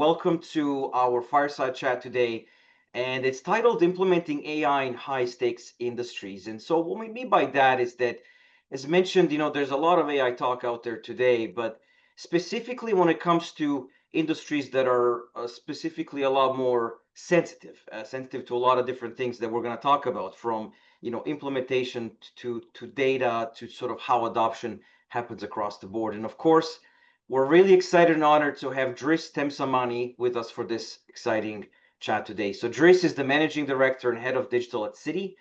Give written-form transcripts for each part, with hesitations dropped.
welcome to our fireside chat today. And it's titled Implementing AI in High Stakes Industries. And so, what we mean by that is that, as mentioned, there's a lot of AI talk out there today, but specifically when it comes to industries that are specifically a lot more sensitive to a lot of different things that we're going to talk about, from implementation to data to sort of how adoption happens across the board. And of course, we're really excited and honored to have Driss Temsamani with us for this exciting chat today. So Driss is the managing director and head of digital at Citi.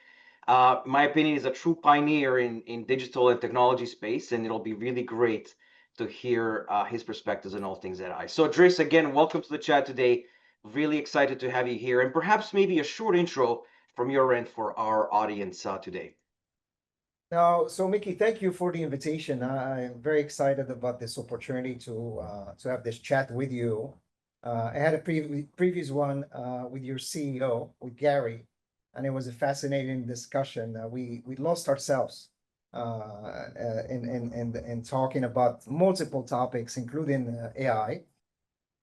My opinion is a true pioneer in digital and technology space, and it'll be really great to hear his perspectives on all things AI. So Driss, again, welcome to the chat today. Really excited to have you here, and perhaps maybe a short intro from your end for our audience today. Now, so Mickey, thank you for the invitation. I'm very excited about this opportunity to have this chat with you. I had a previous one with your CEO, with Gary, and it was a fascinating discussion. We lost ourselves in talking about multiple topics, including AI.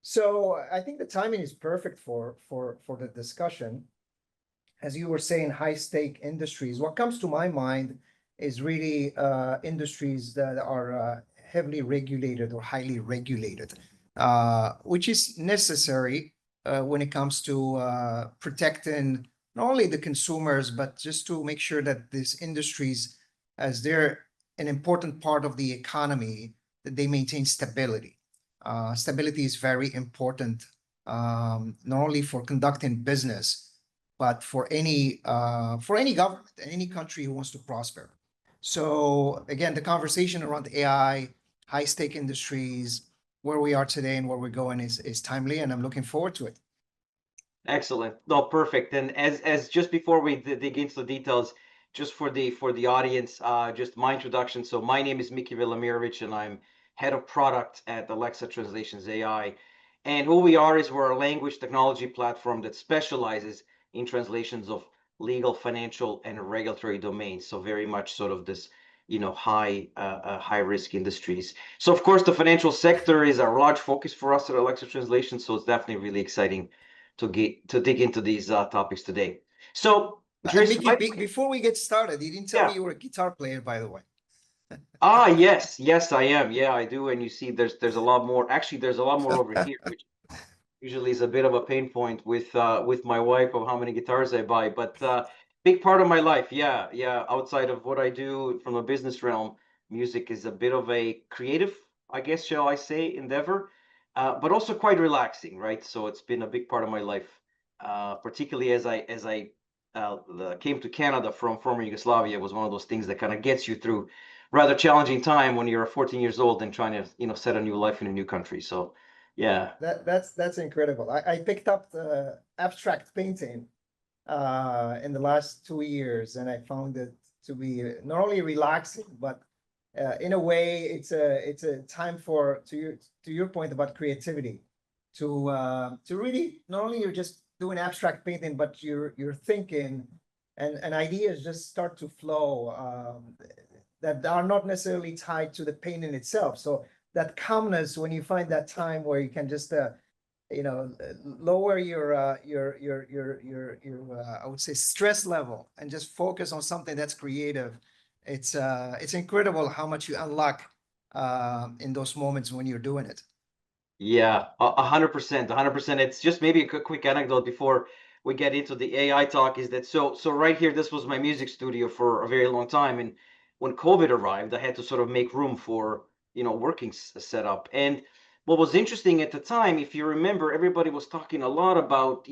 So I think the timing is perfect for the discussion. As you were saying, high stake industries. What comes to my mind is really industries that are heavily regulated or highly regulated, which is necessary when it comes to protecting not only the consumers, but just to make sure that these industries, as they're an important part of the economy, that they maintain stability. Stability is very important, not only for conducting business, but for any government, any country who wants to prosper. So again, the conversation around AI, high stake industries, where we are today and where we're going is timely, and I'm looking forward to it. Excellent. No, perfect. And as just before we dig into the details, just for the audience, just my introduction. So my name is Mickey Velimirovich, and I'm head of product at Alexa Translations AI. And who we are is we're a language technology platform that specializes in translations of legal, financial, and regulatory domains. So very much sort of this, high risk industries. So of course, the financial sector is a large focus for us at Alexa Translation. So it's definitely really exciting to dig into these topics today. So, Driss, Mickey, before we get started, you didn't tell me you were a guitar player, by the way. Yes, I am. Yeah, I do. And you see, there's a lot more. Actually, there's a lot more over here, which usually is a bit of a pain point with my wife of how many guitars I buy. But big part of my life, yeah. Outside of what I do from a business realm, music is a bit of a creative, I guess, shall I say, endeavor, but also quite relaxing, right? So it's been a big part of my life, particularly as I came to Canada from former Yugoslavia. Was one of those things that kind of gets you through rather challenging time when you're 14 years old and trying to set a new life in a new country. So. Yeah, that's incredible. I picked up the abstract painting in the last 2 years, and I found it to be not only relaxing, but in a way, it's a time to your point about creativity, to really not only you're just doing abstract painting, but you're thinking, and ideas just start to flow that are not necessarily tied to the painting itself. So that calmness when you find that time where you can just lower your I would say stress level and just focus on something that's creative. It's incredible how much you unlock in those moments when you're doing it. Yeah, 100%, 100%. It's just maybe a quick anecdote before we get into the AI talk is that so right here, this was my music studio for a very long time, and when COVID arrived, I had to sort of make room for working setup. And what was interesting at the time, if you remember, everybody was talking a lot about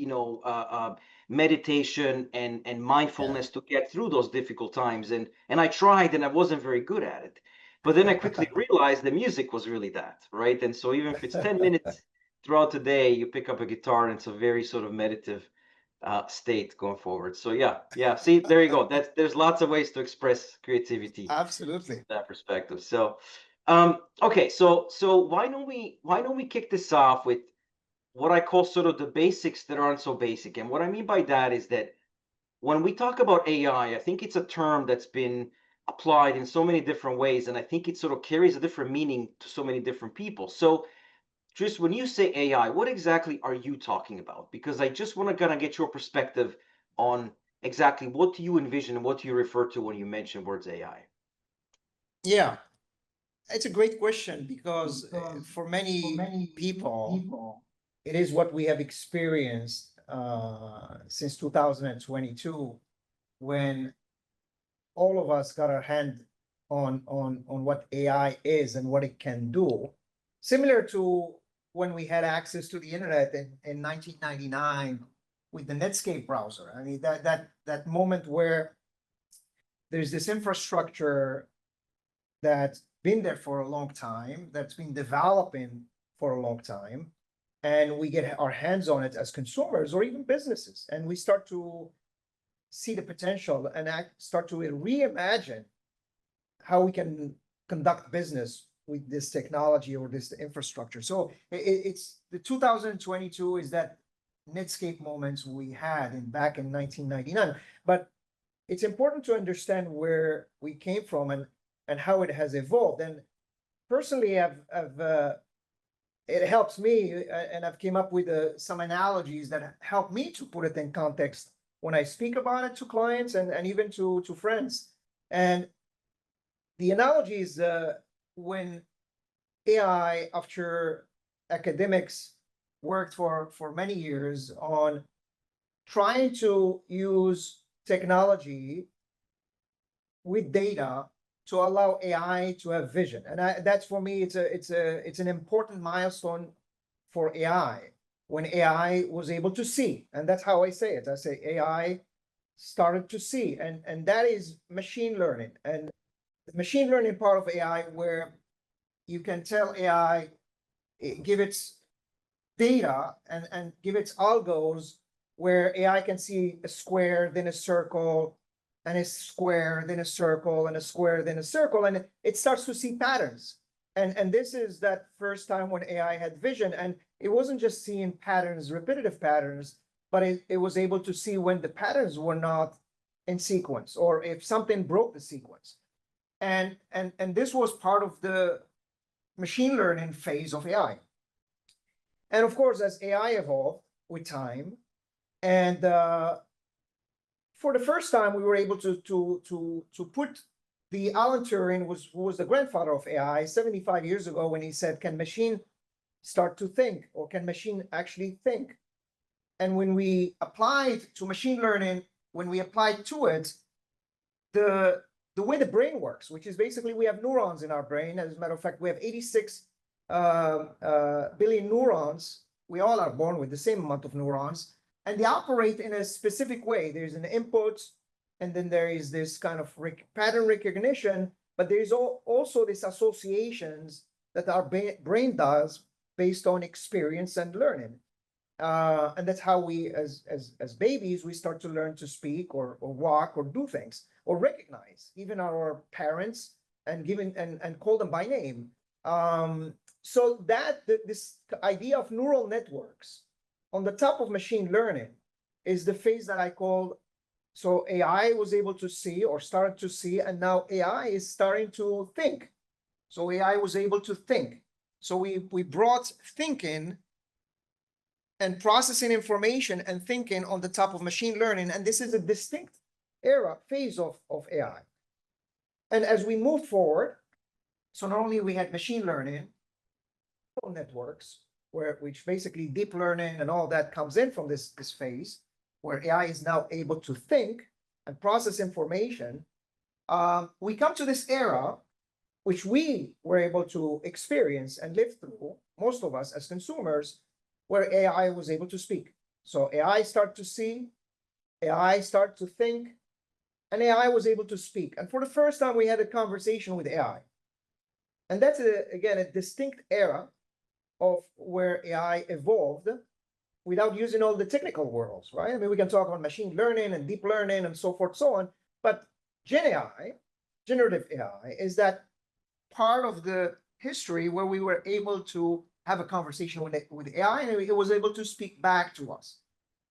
meditation and mindfulness to get through those difficult times. And I tried, and I wasn't very good at it. But then I quickly realized the music was really that, right? And so even if it's 10 minutes throughout the day, you pick up a guitar, and it's a very sort of meditative state going forward. So yeah. See, there you go. There's lots of ways to express creativity. Absolutely. From that perspective. So, okay. So why don't we kick this off with what I call sort of the basics that aren't so basic. And what I mean by that is that when we talk about AI, I think it's a term that's been applied in so many different ways, and I think it sort of carries a different meaning to so many different people. So Tris, when you say AI, what exactly are you talking about? Because I just want to kind of get your perspective on exactly what do you envision and what do you refer to when you mention words AI? Yeah, it's a great question because for many people, it is what we have experienced since 2022 when all of us got our hand on what AI is and what it can do. Similar to when we had access to the internet in 1999 with the Netscape browser. I mean, that moment where there's this infrastructure that's been there for a long time, that's been developing for a long time, and we get our hands on it as consumers or even businesses, and we start to see the potential and start to reimagine how we can conduct business with this technology or this infrastructure. So it's the 2022 is that Netscape moments we had back in 1999. But it's important to understand where we came from and how it has evolved. And personally, it helps me, and I've came up with some analogies that help me to put it in context when I speak about it to clients and even to friends. And the analogy is when AI, after academics worked for many years on trying to use technology with data to allow AI to have vision. And that's for me, it's an important milestone for AI when AI was able to see. And that's how I say it. I say AI started to see, and that is machine learning. And the machine learning part of AI where you can tell AI, give its data and give its algos where AI can see a square, then a circle, and a square, then a circle, and a square, then a circle, and it starts to see patterns. And this is that first time when AI had vision, and it wasn't just seeing patterns, repetitive patterns, but it was able to see when the patterns were not in sequence or if something broke the sequence. And this was part of the machine learning phase of AI. And of course, as AI evolved with time, and for the first time, we were able to put the Alan Turing who was the grandfather of AI 75 years ago when he said, "Can machine start to think, or can machine actually think?" And when we applied to machine learning, when we applied to it, the way the brain works, which is basically we have neurons in our brain. As a matter of fact, we have 86 billion neurons. We all are born with the same amount of neurons, and they operate in a specific way. There's an input, and then there is this kind of pattern recognition, but there's also these associations that our brain does based on experience and learning. And that's how we, as babies, we start to learn to speak or walk or do things or recognize even our parents and call them by name. So that this idea of neural networks on the top of machine learning is the phase that I call. So AI was able to see or started to see, and now AI is starting to think. So AI was able to think. So we brought thinking and processing information and thinking on the top of machine learning. And this is a distinct phase of AI. And as we move forward, so not only we had machine learning, networks, which basically deep learning and all that comes in from this phase, where AI is now able to think and process information. We come to this era, which we were able to experience and live through, most of us as consumers, where AI was able to speak. So AI started to see, AI started to think, and AI was able to speak. And for the first time, we had a conversation with AI. And that's, again, a distinct era of where AI evolved without using all the technical worlds, right? I mean, we can talk about machine learning and deep learning and so forth, so on. But Gen AI, generative AI, is that part of the history where we were able to have a conversation with AI, and it was able to speak back to us,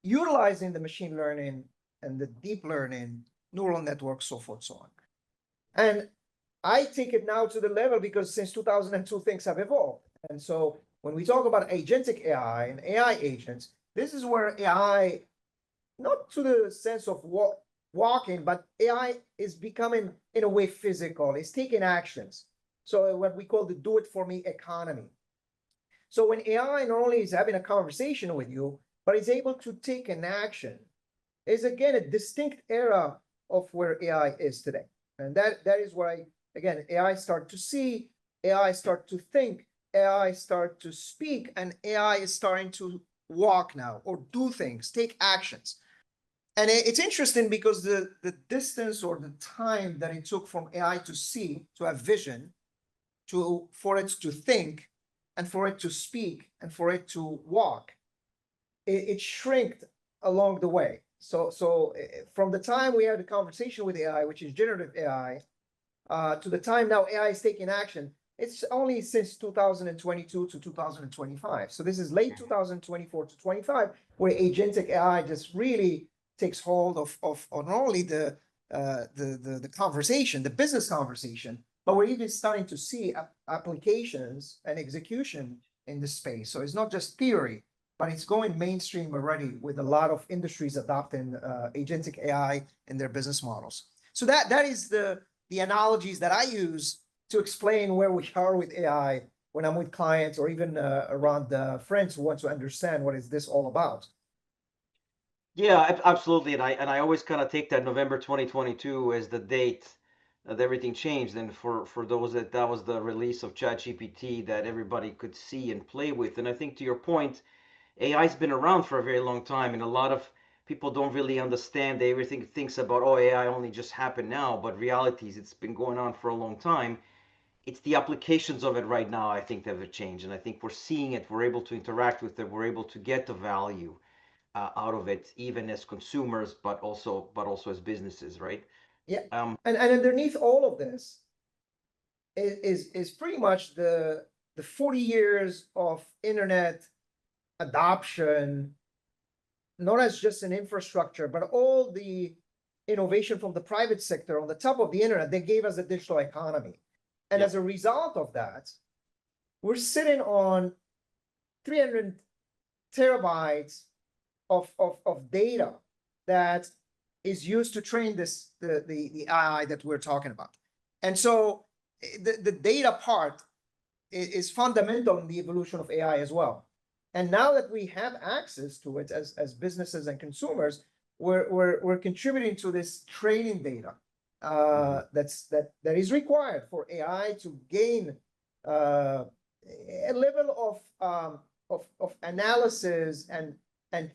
utilizing the machine learning and the deep learning neural networks, so forth, so on. And I take it now to the level because since 2002, things have evolved. And so when we talk about agentic AI and AI agents, this is where AI, not to the sense of walking, but AI is becoming, in a way, physical. It's taking actions. So what we call the do it for me economy. So when AI not only is having a conversation with you, but is able to take an action, is again a distinct era of where AI is today. And that is where again, AI start to see, AI start to think, AI start to speak, and AI is starting to walk now or do things, take actions. And it's interesting because the distance or the time that it took from AI to see, to have vision, to for it to think, and for it to speak, and for it to walk, it shrinked along the way. So from the time we had a conversation with AI, which is generative AI, to the time now AI is taking action, it's only since 2022 to 2025. So this is late 2024 to 25, where agentic AI just really takes hold of not only the conversation, the business conversation, but we're even starting to see applications and execution in this space. So it's not just theory, but it's going mainstream already with a lot of industries adopting agentic AI in their business models. So that is the analogies that I use to explain where we are with AI when I'm with clients or even around friends who want to understand what is this all about. Yeah, absolutely. And I always kind of take that November 2022 as the date that everything changed. And for those that was the release of ChatGPT that everybody could see and play with. And I think to your point, AI's been around for a very long time, and a lot of people don't really understand. Everything thinks about, oh, AI only just happened now, but realities, it's been going on for a long time. It's the applications of it right now, I think, that have changed, and I think we're seeing it. We're able to interact with it. We're able to get the value out of it, even as consumers, but also as businesses, right? Yeah. Um, And underneath all of this is pretty much the 40 years of internet adoption, not as just an infrastructure, but all the innovation from the private sector on the top of the internet that gave us a digital economy. And yeah. as a result of that, we're sitting on 300 terabytes of data that is used to train the AI that we're talking about. And so the data part is fundamental in the evolution of AI as well. And now that we have access to it as businesses and consumers, we're contributing to this training data that is required for AI to gain a level of analysis and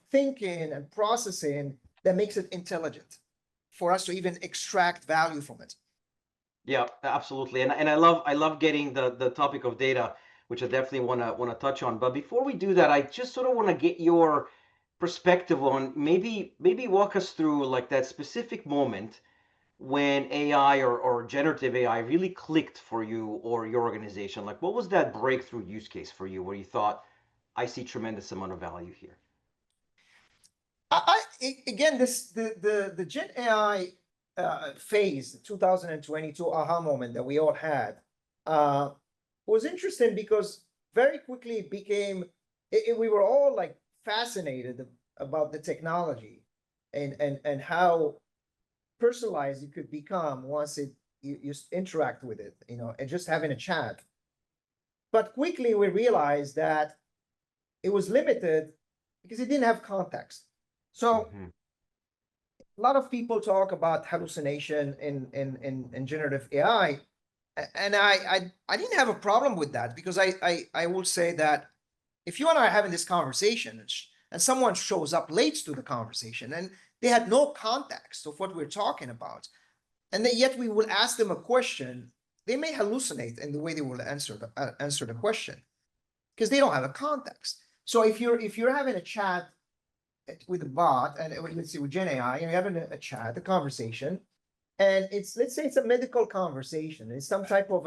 thinking and processing that makes it intelligent for us to even extract value from it. Yeah, absolutely. And I love getting the topic of data, which I definitely wanna touch on. But before we do that, I just sort of want to get your perspective on maybe walk us through like that specific moment when AI or generative AI really clicked for you or your organization. Like what was that breakthrough use case for you where you thought, I see tremendous amount of value here? Again, the Gen AI phase, the 2022 aha moment that we all had, uh, was interesting because very quickly it became, we were all like fascinated about the technology and how personalized it could become once you interact with it, and just having a chat. But quickly we realized that it was limited because it didn't have context. So Hmm. a lot of people talk about hallucination in generative AI, and I didn't have a problem with that because I will say that if you and I are having this conversation and someone shows up late to the conversation and they had no context of what we're talking about, and yet we will ask them a question, they may hallucinate in the way they will answer the question because they don't have a context. So if you're having a chat with a bot, and let's see, with Gen AI, you're having a chat, a conversation, and let's say it's a medical conversation. It's some type of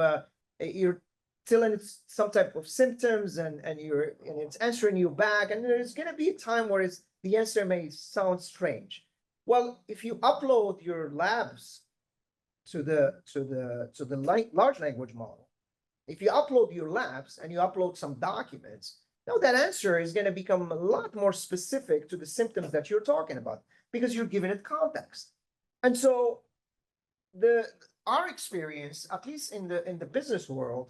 you're telling it's some type of symptoms, and it's answering you back, and there's gonna be a time where the answer may sound strange. Well, if you upload your labs to the large language model, If you upload your labs and you upload some documents, now that answer is going to become a lot more specific to the symptoms that you're talking about because you're giving it context. And so the our experience, at least in the business world,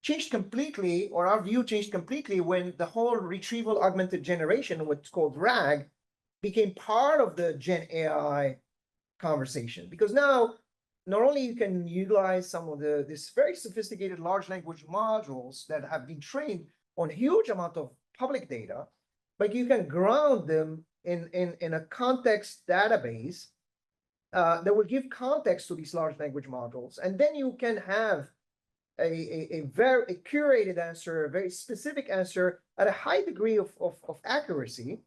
changed completely, or our view changed completely when the whole retrieval augmented generation, what's called RAG, became part of the Gen AI conversation. Because now, not only you can utilize some of this very sophisticated large language modules that have been trained on huge amount of public data, but you can ground them in a context database that will give context to these large language models. And then you can have a very curated answer, a very specific answer at a high degree of accuracy.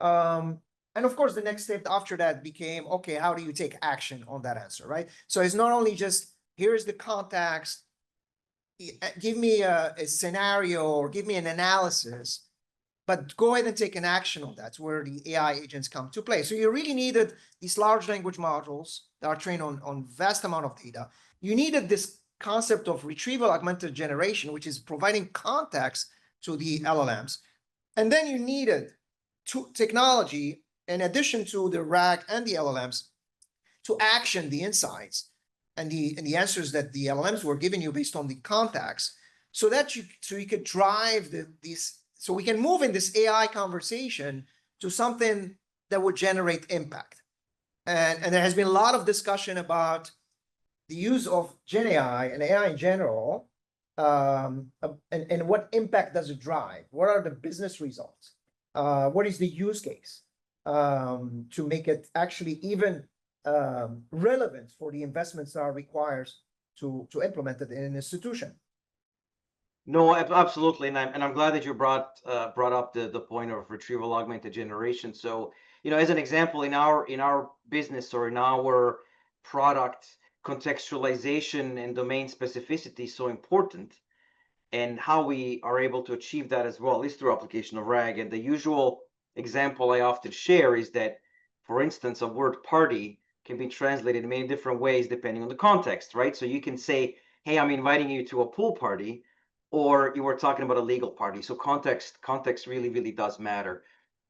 And of course, the next step after that became, okay, how do you take action on that answer, right? So it's not only just, here's the context, give me a scenario or give me an analysis, but go ahead and take an action on that. That's where the AI agents come to play. So you really needed these large language models that are trained on vast amount of data. You needed this concept of retrieval augmented generation, which is providing context to the LLMs. And then you needed technology, in addition to the RAG and the LLMs, to action the insights and the answers that the LLMs were giving you based on the context, so that you could drive these. So we can move in this AI conversation to something that would generate impact. And there has been a lot of discussion about the use of Gen AI and AI in general, and what impact does it drive? What are the business results? What is the use case to make it actually even relevant for the investments that are required to implement it in an institution? No, absolutely, and I'm glad that you brought up the point of retrieval augmented generation. So, as an example, in our business or in our product, contextualization and domain specificity is so important, and how we are able to achieve that as well is through application of RAG. And the usual example I often share is that, for instance, a word party can be translated in many different ways depending on the context, right? So you can say, hey, I'm inviting you to a pool party, or you were talking about a legal party. So context really, really does matter.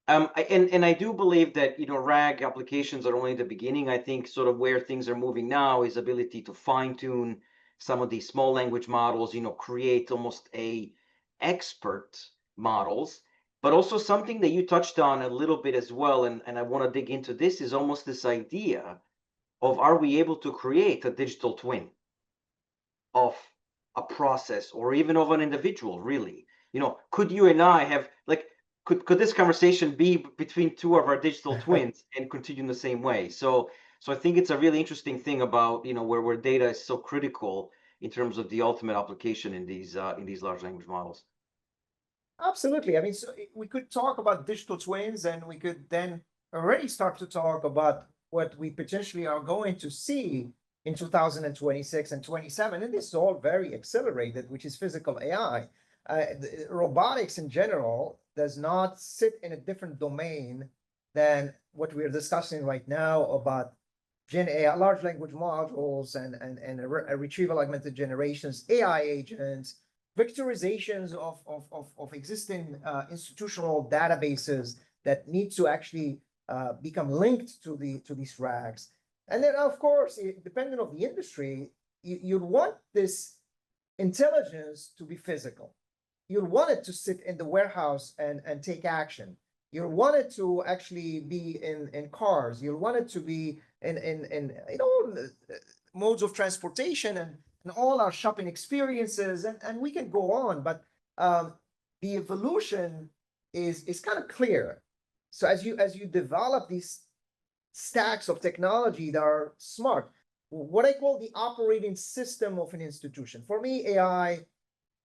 And I do believe that RAG applications are only the beginning. I think sort of where things are moving now is ability to fine tune some of these small language models, create almost a expert models, but also something that you touched on a little bit as well, and I want to dig into this, is almost this idea of, are we able to create a digital twin of a process or even of an individual, really? Could you and I have, like, could this conversation be between two of our digital twins and continue in the same way? So I think it's a really interesting thing about, where data is so critical in terms of the ultimate application in these large language models. Absolutely. I mean, so we could talk about digital twins, and we could then already start to talk about what we potentially are going to see in 2026 and 27. And this is all very accelerated, which is physical AI. Robotics in general does not sit in a different domain than what we're discussing right now about Gen AI, large language models, and retrieval augmented generations, AI agents, vectorizations of existing institutional databases that need to actually become linked to these RAGs. And then, of course, depending on the industry, you'd want this intelligence to be physical. You'd want it to sit in the warehouse and take action. You want it to actually be in cars. You want it to be in modes of transportation and all our shopping experiences, and we can go on, but the evolution is kind of clear. So as you develop these stacks of technology that are smart, what I call the operating system of an institution, for me, AI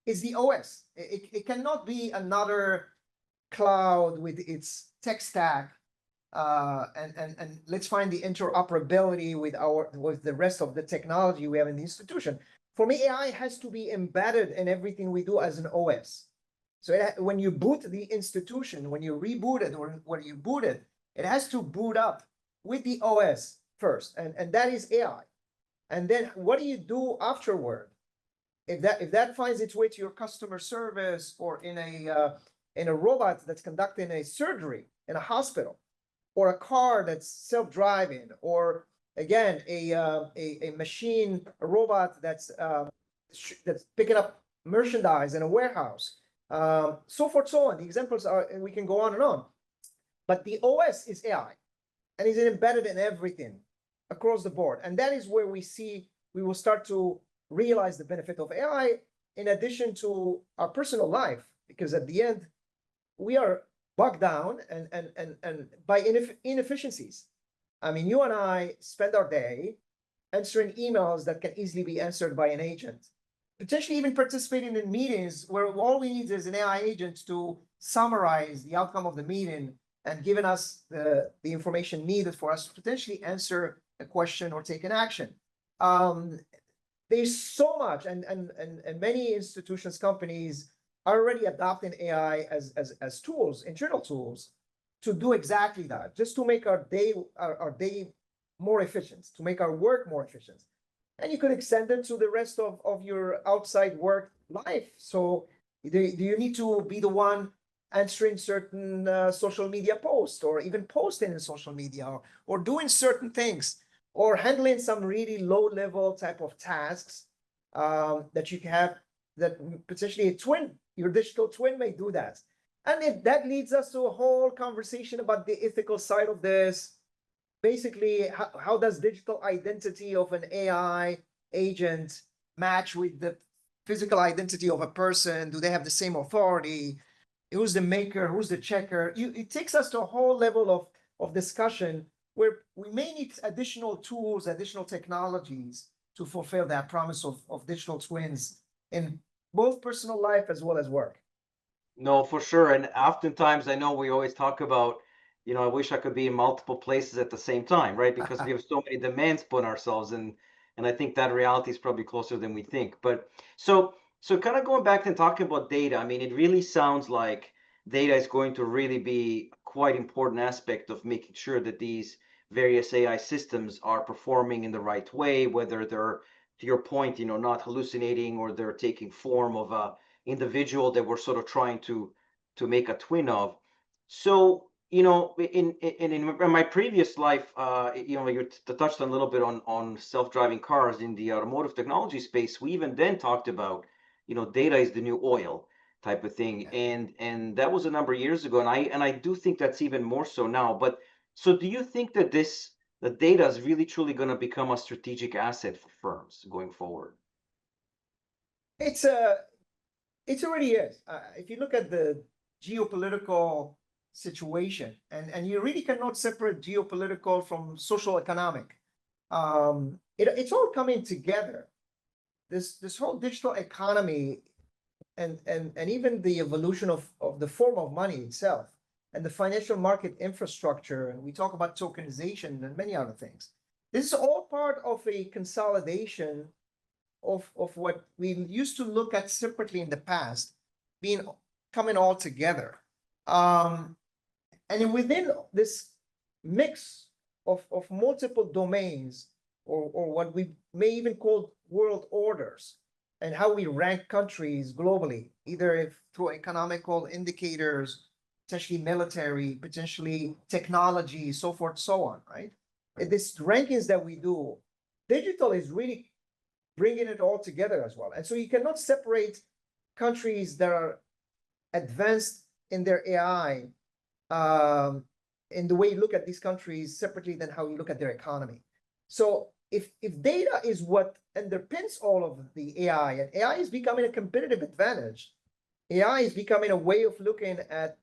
is the OS. It cannot be another cloud with its tech stack, and let's find the interoperability with the rest of the technology we have in the institution. For me, AI has to be embedded in everything we do as an OS. So when you boot the institution, when you reboot it, or when you boot it, it has to boot up with the OS first, and that is AI. And then what do you do afterward? if that finds its way to your customer service or in a robot that's conducting a surgery in a hospital, or a car that's self-driving, or again a machine, a robot that's picking up merchandise in a warehouse, so forth, so on. The examples are, and we can go on and on. But the OS is AI, and is embedded in everything across the board. And that is where we will start to realize the benefit of AI in addition to our personal life, because at the end, we are bogged down and by inefficiencies. I mean, you and I spend our day answering emails that can easily be answered by an agent, potentially even participating in meetings where all we need is an AI agent to summarize the outcome of the meeting and giving us the information needed for us to potentially answer a question or take an action. There's so much, and many institutions, companies are already adopting AI as tools, internal tools, to do exactly that, just to make our day more efficient, to make our work more efficient. And you could extend it to the rest of your outside work life. So do you need to be the one answering certain social media posts, or even posting in social media, or doing certain things, or handling some really low level type of tasks that you can have, that potentially your digital twin may do that. And that leads us to a whole conversation about the ethical side of this. Basically, how does digital identity of an AI agent match with the physical identity of a person? Do they have the same authority? Who's the maker? Who's the checker? It takes us to a whole level of discussion where we may need additional tools, additional technologies to fulfill that promise of digital twins in both personal life as well as work. No, for sure. And oftentimes, I know we always talk about, I wish I could be in multiple places at the same time, right? Because we have so many demands put on ourselves, and I think that reality is probably closer than we think. But so kind of going back and talking about data, I mean, it really sounds like data is going to really be quite important aspect of making sure that these various AI systems are performing in the right way, whether they're, to your point, not hallucinating, or they're taking form of a individual that we're sort of trying to make a twin of. So, in my previous life, you touched on a little bit on self-driving cars in the automotive technology space. We even then talked about, data is the new oil type of thing, and that was a number of years ago, and I do think that's even more so now. But so, do you think that the data is really truly going to become a strategic asset for firms going forward? It's it already is. If you look at the geopolitical situation, and you really cannot separate geopolitical from social economic, it's all coming together. This whole digital economy, and even the evolution of the form of money itself, and the financial market infrastructure, and we talk about tokenization and many other things. This is all part of a consolidation of what we used to look at separately in the past, being coming all together. And within this mix of multiple domains, or what we may even call world orders, and how we rank countries globally, either through economical indicators, potentially military, potentially technology, so forth, so on, right? This rankings that we do, digital is really bringing it all together as well. And so you cannot separate countries that are advanced in their AI in the way you look at these countries separately than how you look at their economy. So if data is what underpins all of the AI, and AI is becoming a competitive advantage, AI is becoming a way of looking at,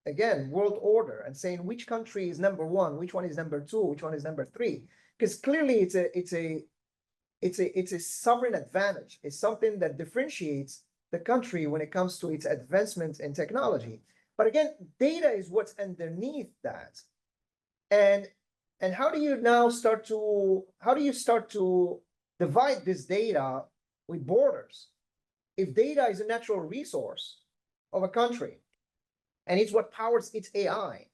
again, world order, and saying which country is number one, which one is number two, which one is number three. Because clearly it's a sovereign advantage. It's something that differentiates the country when it comes to its advancement in technology. But again, data is what's underneath that. And how do you start to divide this data with borders? If data is a natural resource of a country, and it's what powers its AI,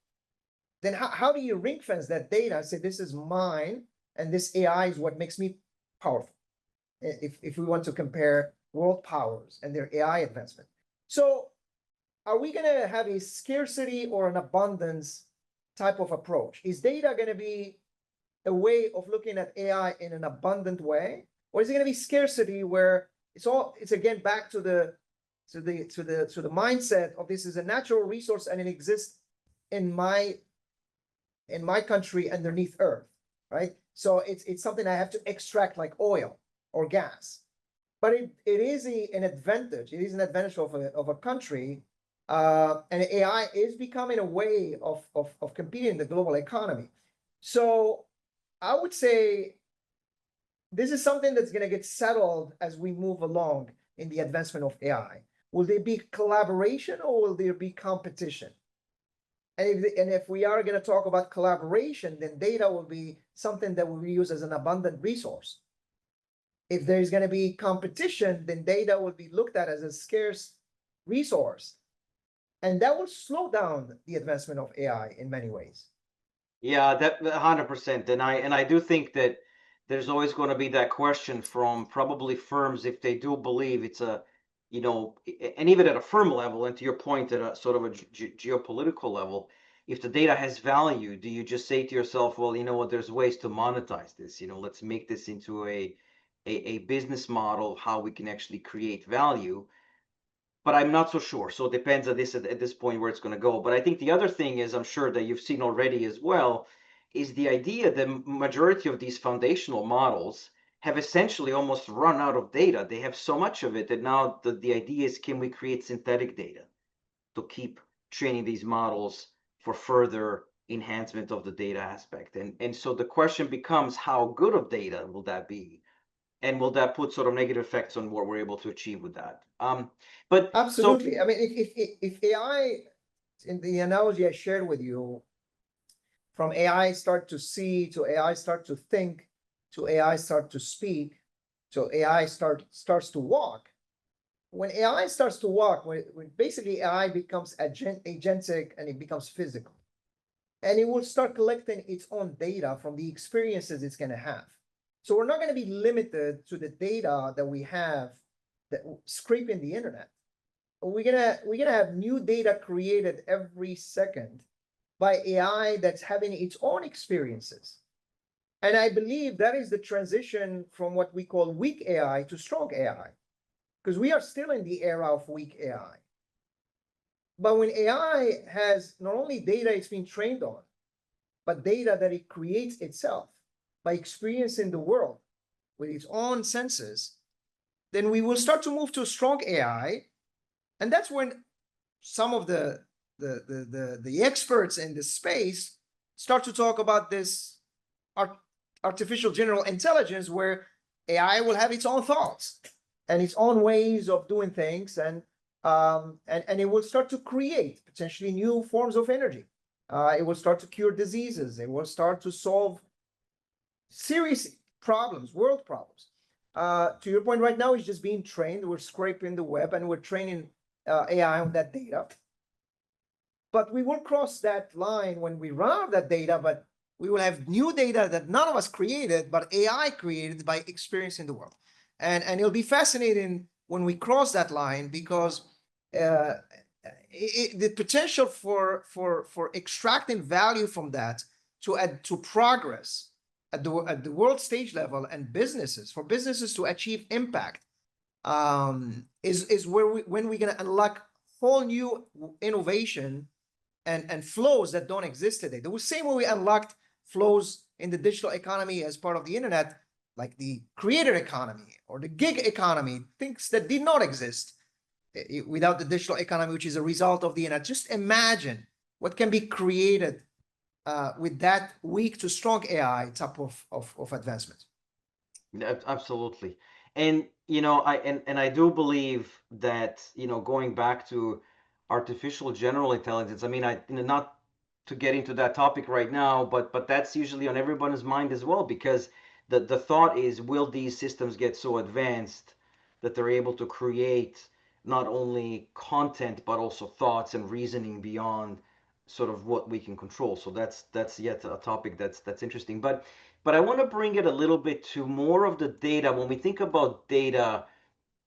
then how do you ring fence that data and say, this is mine, and this AI is what makes me powerful? If we want to compare world powers and their AI advancement. So, are we going to have a scarcity or an abundance type of approach? Is data going to be a way of looking at AI in an abundant way, or is it going to be scarcity where it's again back to the mindset of this is a natural resource and it exists in my country underneath earth, right? So it's something I have to extract like oil or gas. But it is an advantage. It is an advantage of a country. And AI is becoming a way of competing in the global economy. So I would say this is something that's going to get settled as we move along in the advancement of AI. Will there be collaboration or will there be competition? And if we are going to talk about collaboration, then data will be something that we use as an abundant resource. If there's going to be competition, then data will be looked at as a scarce resource. And that will slow down the advancement of AI in many ways. Yeah, that 100%. And I do think that there's always going to be that question from probably firms if they do believe it's a, and even at a firm level, and to your point, at a sort of a geopolitical level, if the data has value, do you just say to yourself, well, you know what, there's ways to monetize this, let's make this into a business model, how we can actually create value. But I'm not so sure. So it depends at this point where it's going to go. But I think the other thing is, I'm sure that you've seen already as well, is the idea that majority of these foundational models have essentially almost run out of data. They have so much of it that now the idea is, can we create synthetic data to keep training these models for further enhancement of the data aspect? And so the question becomes, how good of data will that be? And will that put sort of negative effects on what we're able to achieve with that? But so Absolutely. I mean, if AI, in the analogy I shared with you, from AI start to see to AI start to think to AI start to speak to AI starts to walk. When AI starts to walk, when basically AI becomes agentic and it becomes physical, and it will start collecting its own data from the experiences it's going to have. So we're not going to be limited to the data that we have that scraping the internet. We're gonna have new data created every second by AI that's having its own experiences. And I believe that is the transition from what we call weak AI to strong AI, because we are still in the era of weak AI. But when AI has not only data it's been trained on, but data that it creates itself by experiencing the world with its own senses, then we will start to move to strong AI. And that's when some of the experts in this space start to talk about this artificial general intelligence, where AI will have its own thoughts and its own ways of doing things, and it will start to create potentially new forms of energy. It will start to cure diseases. It will start to solve serious problems, world problems. To your point, right now, it's just being trained. We're scraping the web and we're training AI on that data. But we will cross that line when we run out of that data, but we will have new data that none of us created, but AI created by experiencing the world. And it'll be fascinating when we cross that line, because the potential for extracting value from that to add to progress at the world stage level, and for businesses to achieve impact, is when we're going to unlock whole new innovation and flows that don't exist today. The same way we unlocked flows in the digital economy as part of the internet, like the creator economy or the gig economy, things that did not exist without the digital economy, which is a result of the internet. Just imagine what can be created with that weak to strong AI type of advancement. Absolutely. And I do believe that, going back to artificial general intelligence, I mean, not to get into that topic right now, but that's usually on everyone's mind as well, because the thought is, will these systems get so advanced that they're able to create not only content but also thoughts and reasoning beyond sort of what we can control. So that's yet a topic that's interesting. But I want to bring it a little bit to more of the data. When we think about data,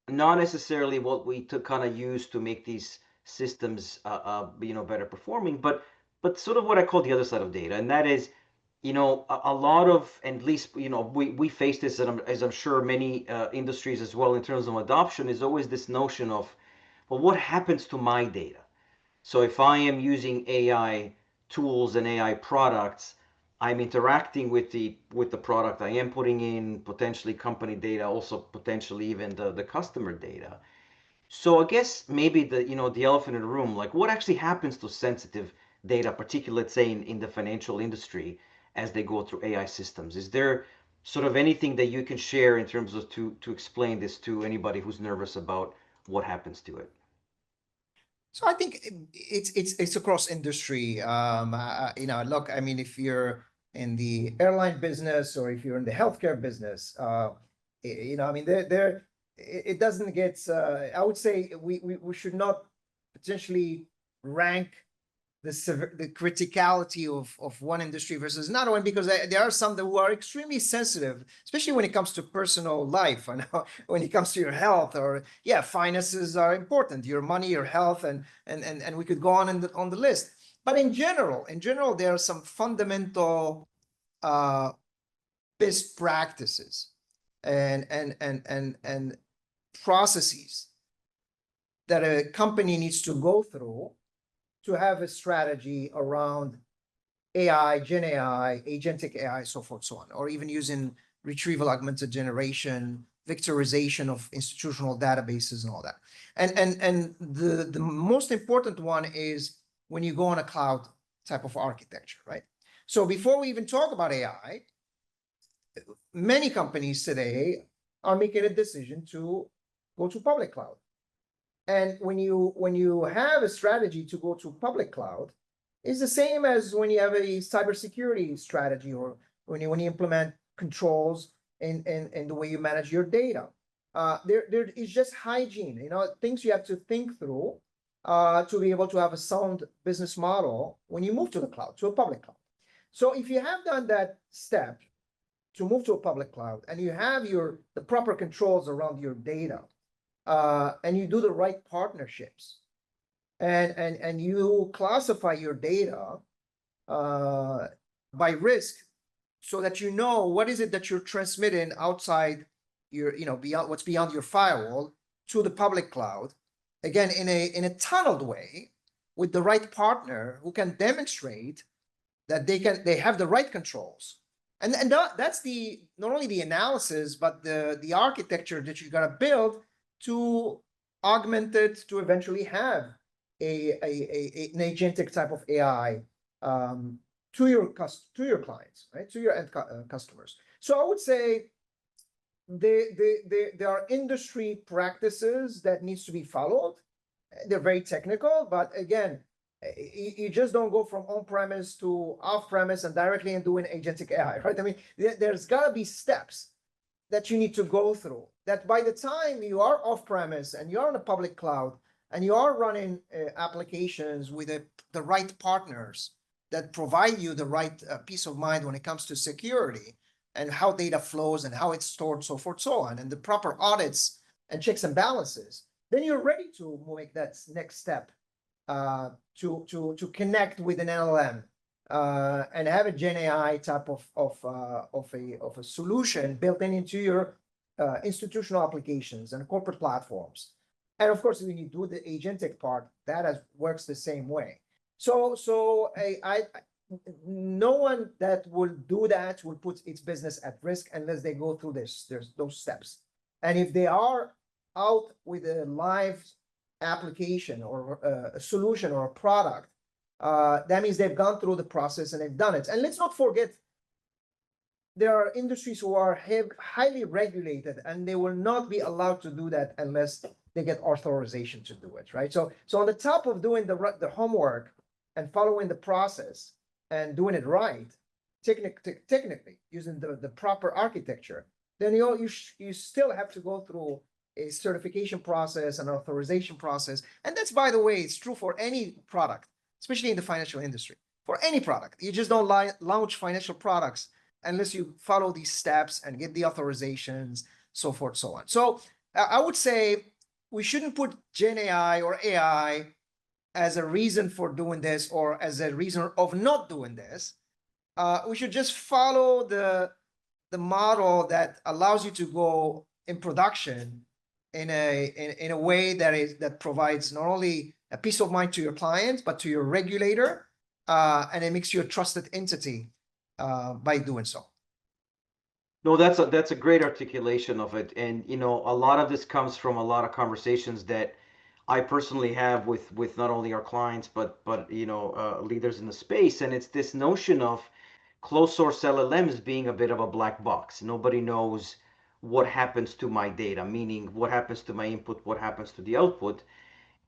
not necessarily what we to kind of use to make these systems better performing, but sort of what I call the other side of data, and that is, a lot of, and at least we face this, as I'm sure many industries as well in terms of adoption, is always this notion of, well, what happens to my data? So if I am using AI tools and AI products, I'm interacting with the product I am putting in, potentially company data, also potentially even the customer data. So I guess maybe the elephant in the room, like what actually happens to sensitive data, particularly let's say in the financial industry as they go through AI systems? Is there sort of anything that you can share in terms of to explain this to anybody who's nervous about what happens to it? So I think it's across industry. Look, I mean, if you're in the airline business or if you're in the healthcare business, I mean, it doesn't get. I would say we should not potentially rank the criticality of one industry versus another one, because there are some that who are extremely sensitive, especially when it comes to personal life and when it comes to your health, or yeah, finances are important, your money, your health, and we could go on the list. But in general, there are some fundamental uh, best practices and processes that a company needs to go through to have a strategy around AI, Gen AI, agentic AI, so forth, so on, or even using retrieval augmented generation, vectorization of institutional databases and all that. And the most important one is when you go on a cloud type of architecture, right? So before we even talk about AI, many companies today are making a decision to go to public cloud. And when you have a strategy to go to public cloud, it's the same as when you have a cybersecurity strategy, or when you implement controls in the way you manage your data. There is just hygiene, things you have to think through to be able to have a sound business model when you move to the cloud, to a public cloud. So if you have done that step to move to a public cloud and you have the proper controls around your data, and you do the right partnerships, and you classify your data by risk, so that you know what is it that you're transmitting outside beyond what's beyond your firewall to the public cloud, again in a tunneled way, with the right partner who can demonstrate that they have the right controls. And that's not only the analysis, but the architecture that you got to build to augment it to eventually have an agentic type of AI to your clients, right? To your end customers. So I would say there are industry practices that needs to be followed. They're very technical, but again, you just don't go from on-premise to off-premise and directly and doing agentic AI, right? I mean, there's got to be steps that you need to go through, that by the time you are off-premise and you're on a public cloud and you are running applications with the right partners that provide you the right peace of mind when it comes to security and how data flows and how it's stored, so forth, so on, and the proper audits and checks and balances, then you're ready to make that next step to connect with an LLM and have a Gen AI type of a solution built into your institutional applications and corporate platforms. And of course, when you do the agentic part, that works the same way. So no one that will do that will put its business at risk unless they go through those steps. And if they are out with a live application or a solution or a product, that means they've gone through the process and they've done it. And let's not forget, there are industries who are highly regulated, and they will not be allowed to do that unless they get authorization to do it, right? So on the top of doing the homework and following the process and doing it right, technically using the proper architecture, then you still have to go through a certification process, an authorization process. And that's, by the way, it's true for any product, especially in the financial industry. For any product, you just don't launch financial products unless you follow these steps and get the authorizations, so forth, so on. So I would say we shouldn't put Gen AI or AI as a reason for doing this or as a reason of not doing this. We should just follow the model that allows you to go in production in a way that provides not only a peace of mind to your client but to your regulator, and it makes you a trusted entity by doing so. No, that's a great articulation of it. And a lot of this comes from a lot of conversations that I personally have with not only our clients but leaders in the space. And it's this notion of closed source LLMs being a bit of a black box. Nobody knows what happens to my data, meaning what happens to my input, what happens to the output.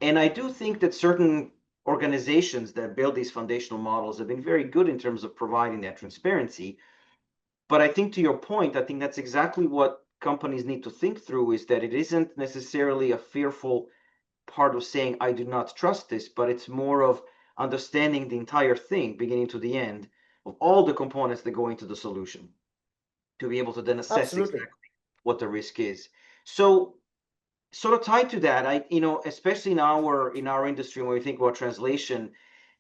And I do think that certain organizations that build these foundational models have been very good in terms of providing that transparency. But I think to your point, I think that's exactly what companies need to think through, is that it isn't necessarily a fearful part of saying, I do not trust this, but it's more of understanding the entire thing, beginning to the end, of all the components that go into the solution to be able to then assess Absolutely. exactly what the risk is. So sort of tied to that, especially in our industry, when we think about translation,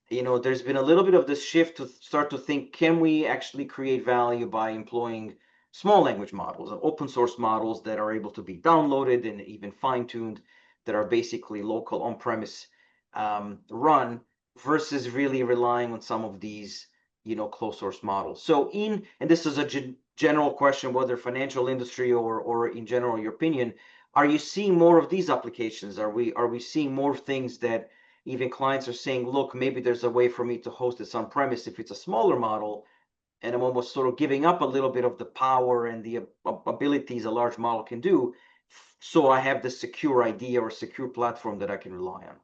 there's been a little bit of this shift to start to think, can we actually create value by employing small language models and open source models that are able to be downloaded and even fine-tuned, that are basically local on-premise run, versus really relying on some of these closed source models. So and this is a general question, whether financial industry or in general your opinion, are you seeing more of these applications? Are we seeing more things that even clients are saying, look, maybe there's a way for me to host this on premise if it's a smaller model, and I'm almost sort of giving up a little bit of the power and the abilities a large model can do, so I have this secure idea or secure platform that I can rely on.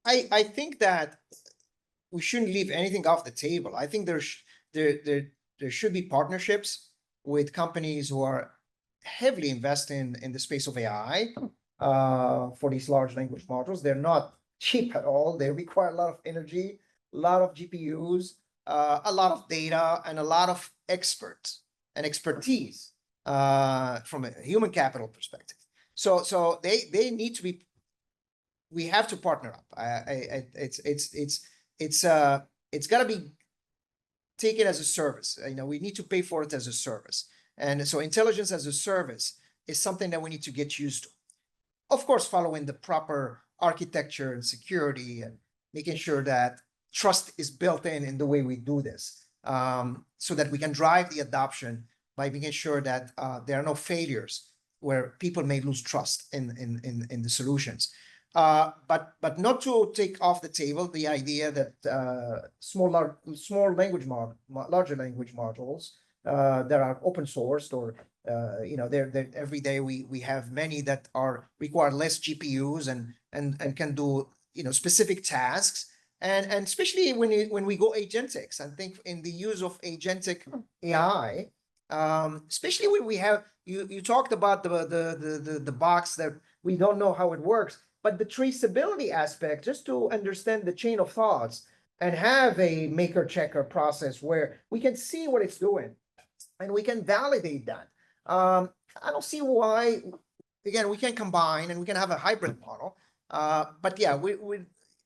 I think that we shouldn't leave anything off the table. I think there should be partnerships with companies who are heavily investing in the space of AI for these large language models. They're not cheap at all. They require a lot of energy, a lot of GPUs, a lot of data, and a lot of experts and expertise from a human capital perspective. So they need to be. We have to partner up. It's got to be taken as a service. We need to pay for it as a service, and so intelligence as a service is something that we need to get used to. Of course, following the proper architecture and security, and making sure that trust is built in the way we do this, so that we can drive the adoption by making sure that there are no failures where people may lose trust in the solutions. But not to take off the table the idea that small language larger language models that are open sourced, or they're every day we have many that require less GPUs and can do specific tasks, and especially when we go agentics, I think in the use of agentic AI, especially when we have you talked about the box that we don't know how it works. But the traceability aspect, just to understand the chain of thoughts and have a maker checker process where we can see what it's doing and we can validate that. I don't see why, again, we can combine and we can have a hybrid model. But yeah,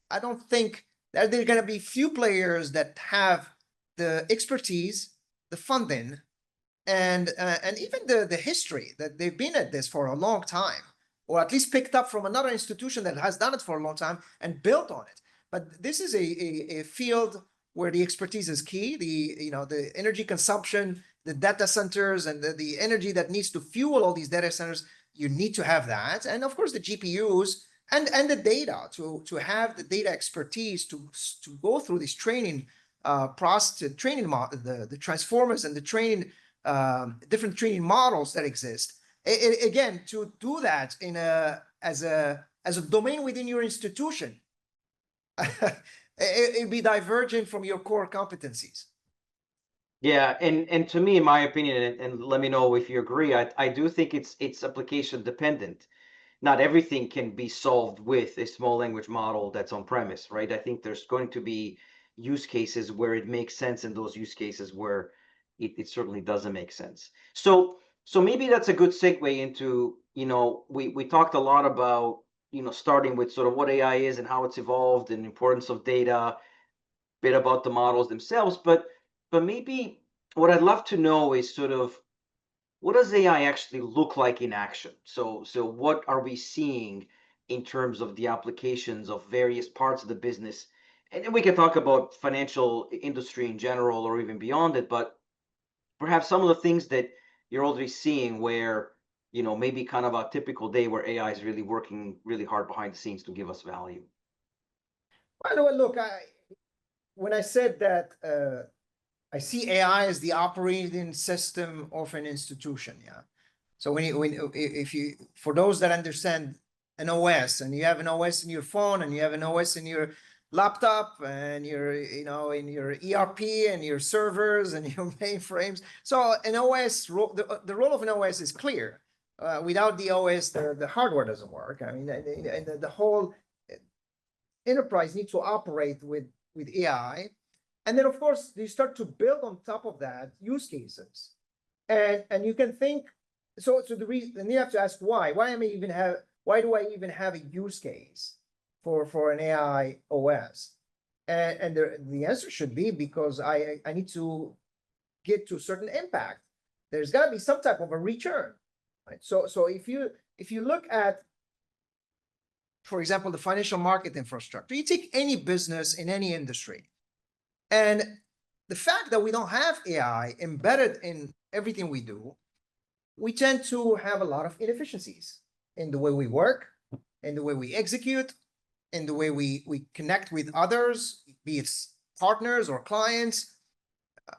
I don't think that there are going to be few players that have the expertise, the funding, and even the history that they've been at this for a long time, or at least picked up from another institution that has done it for a long time and built on it. But this is a field where the expertise is key. The energy consumption, the data centers, and the energy that needs to fuel all these data centers, you need to have that, and of course the GPUs and the data to have the data expertise to go through this training process, training the transformers and the training different training models that exist. Again, to do that as a domain within your institution, it'd be divergent from your core competencies. Yeah, and to me, in my opinion, and let me know if you agree, I do think it's application dependent. Not everything can be solved with a small language model that's on premise, right? I think there's going to be use cases where it makes sense, and those use cases where it certainly doesn't make sense. So So maybe that's a good segue into, we talked a lot about, starting with sort of what AI is and how it's evolved and importance of data, bit about the models themselves, but maybe what I'd love to know is sort of what does AI actually look like in action? So what are we seeing in terms of the applications of various parts of the business? And then we can talk about financial industry in general or even beyond it, but perhaps some of the things that you're already seeing where, maybe kind of a typical day where AI is really working really hard behind the scenes to give us value. By the way, look, when I said that I see AI as the operating system of an institution. Yeah. So if you, for those that understand an OS, and you have an OS in your phone, and you have an OS in your laptop, and in your ERP and your servers and your mainframes. So an OS, the role of an OS is clear. Without the OS, the hardware doesn't work. I mean, and the whole enterprise needs to operate with AI. And then, of course, you start to build on top of that use cases. And you can think, so the reason, and you have to ask why. Why do I even have a use case for an AI OS? And the answer should be because I need to get to a certain impact. There's got to be some type of a return. Right? So if you look at, for example, the financial market infrastructure, you take any business in any industry. And the fact that we don't have AI embedded in everything we do, we tend to have a lot of inefficiencies in the way we work, in the way we execute, in the way we connect with others, be it partners or clients.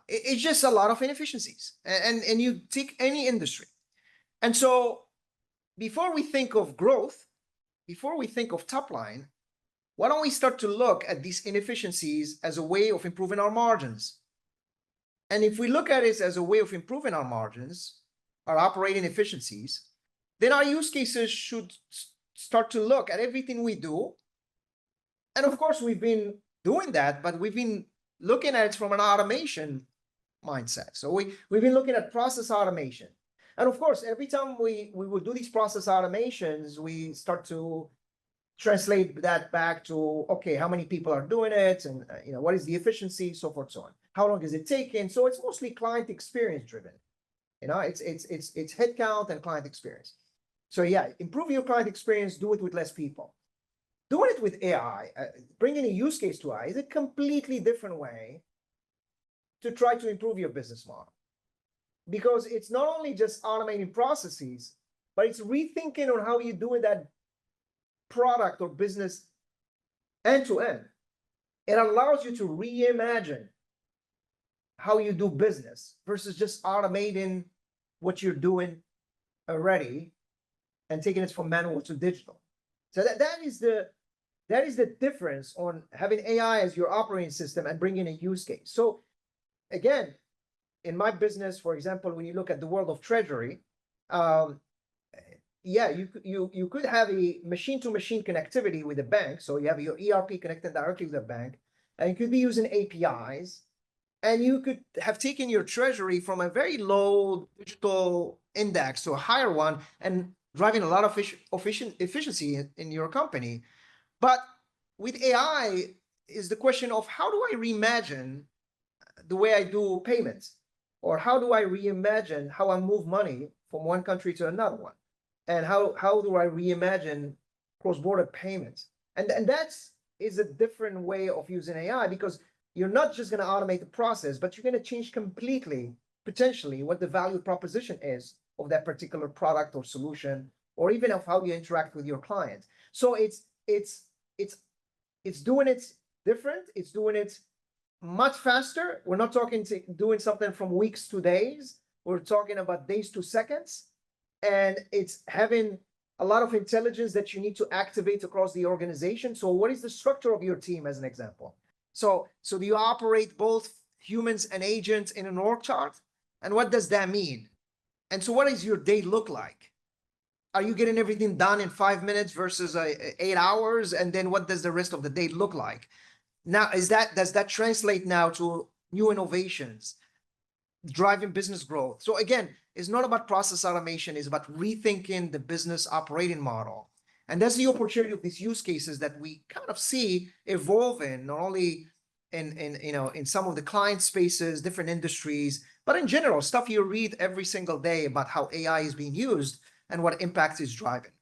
It's just a lot of inefficiencies. And you take any industry. And so before we think of growth, before we think of top line, why don't we start to look at these inefficiencies as a way of improving our margins? And if we look at it as a way of improving our margins, our operating efficiencies, then our use cases should start to look at everything we do. And of course, we've been doing that, but we've been looking at it from an automation mindset. So we've been looking at process automation. And of course, every time we will do these process automations, we start to translate that back to, okay, how many people are doing it, and what is the efficiency, so forth, so on. How long is it taking? So it's mostly client experience driven. It's headcount and client experience. So yeah, improve your client experience, do it with less people. Doing it with AI, bringing a use case to AI is a completely different way to try to improve your business model. Because it's not only just automating processes, but it's rethinking on how you're doing that product or business end to end. It allows you to reimagine how you do business versus just automating what you're doing already and taking it from manual to digital. So that is the difference on having AI as your operating system and bringing a use case. So again, in my business, for example, when you look at the world of treasury, yeah, you could have a machine-to-machine connectivity with a bank. So you have your ERP connected directly with a bank, and you could be using APIs, and you could have taken your treasury from a very low digital index to a higher one and driving a lot of efficiency in your company. But with AI is the question of how do I reimagine the way I do payments? Or how do I reimagine how I move money from one country to another one? And how do I reimagine cross-border payments? And is a different way of using AI, because you're not just going to automate the process, but you're going to change completely, potentially, what the value proposition is of that particular product or solution, or even of how you interact with your clients. So it's doing it different. It's doing it much faster. We're not talking doing something from weeks to days. We're talking about days to seconds. And it's having a lot of intelligence that you need to activate across the organization. So what is the structure of your team, as an example? So do you operate both humans and agents in an org chart? And what does that mean? And so what does your day look like? Are you getting everything done in 5 minutes versus 8 hours? And then what does the rest of the day look like? Now, does that translate now to new innovations, driving business growth? So again, is not about process automation, it's about rethinking the business operating model. And that's the opportunity of these use cases that we kind of see evolving, not only in some of the client spaces, different industries, but in general, stuff you read every single day about how AI is being used and what impact it's driving.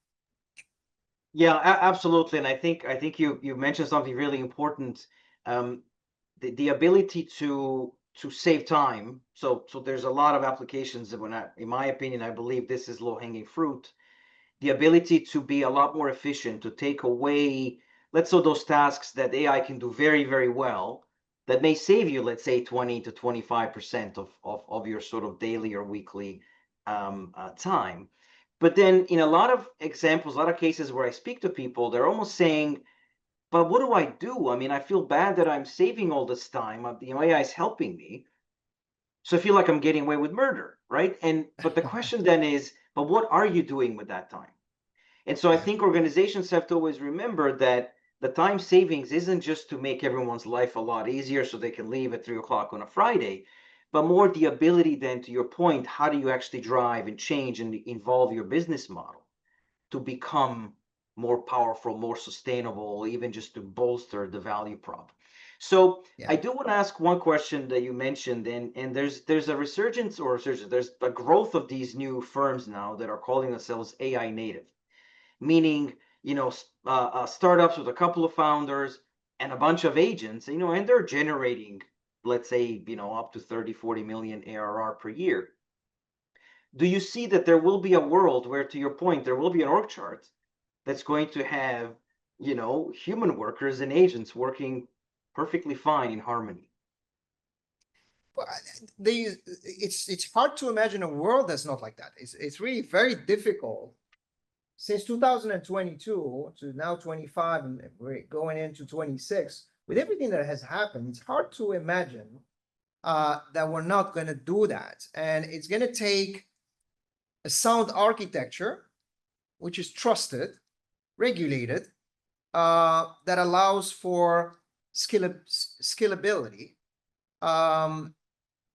Yeah, absolutely. And I think you mentioned something really important. Um, the ability to save time. So there's a lot of applications that in my opinion, I believe this is low hanging fruit. The ability to be a lot more efficient, to take away, let's say, those tasks that AI can do very, very well, that may save you, let's say, 20 to 25% of your sort of daily or weekly time. But then in a lot of examples, a lot of cases where I speak to people, they're almost saying, but what do I do? I mean, I feel bad that I'm saving all this time. AI is helping me. So I feel like I'm getting away with murder, right? But the question then is, but what are you doing with that time? And so I Yeah. think organizations have to always remember that the time savings isn't just to make everyone's life a lot easier so they can leave at 3 o'clock on a Friday, but more the ability then, to your point, how do you actually drive and change and involve your business model to become more powerful, more sustainable, even just to bolster the value prop. So I Yeah. do want to ask one question that you mentioned, and there's a resurgence or resurgence, there's a growth of these new firms now that are calling themselves AI native, meaning startups with a couple of founders and a bunch of agents, and they're generating, let's say, up to 30-40 million ARR per year. Do you see that there will be a world where, to your point, there will be an org chart that's going to have, human workers and agents working perfectly fine in harmony? Well, it's hard to imagine a world that's not like that. It's really very difficult. Since 2022 to now 25, and we're going into 26, with everything that has happened, it's hard to imagine that we're not going to do that. And it's going to take a sound architecture, which is trusted, regulated, that allows for scalability, and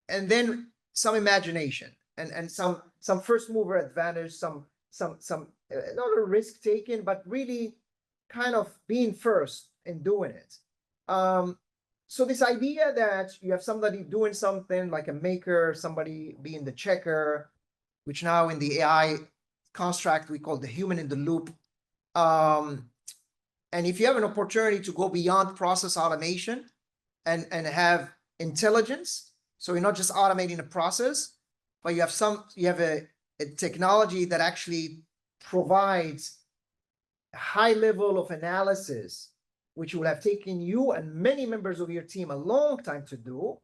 then some imagination and some first mover advantage, some not a risk taken, but really kind of being first in doing it. So this idea that you have somebody doing something like a maker, somebody being the checker, which now in the AI construct we call the human in the loop. And if you have an opportunity to go beyond process automation and have intelligence, so you're not just automating a process, but you have a technology that actually provides a high level of analysis, which will have taken you and many members of your team a long time to do.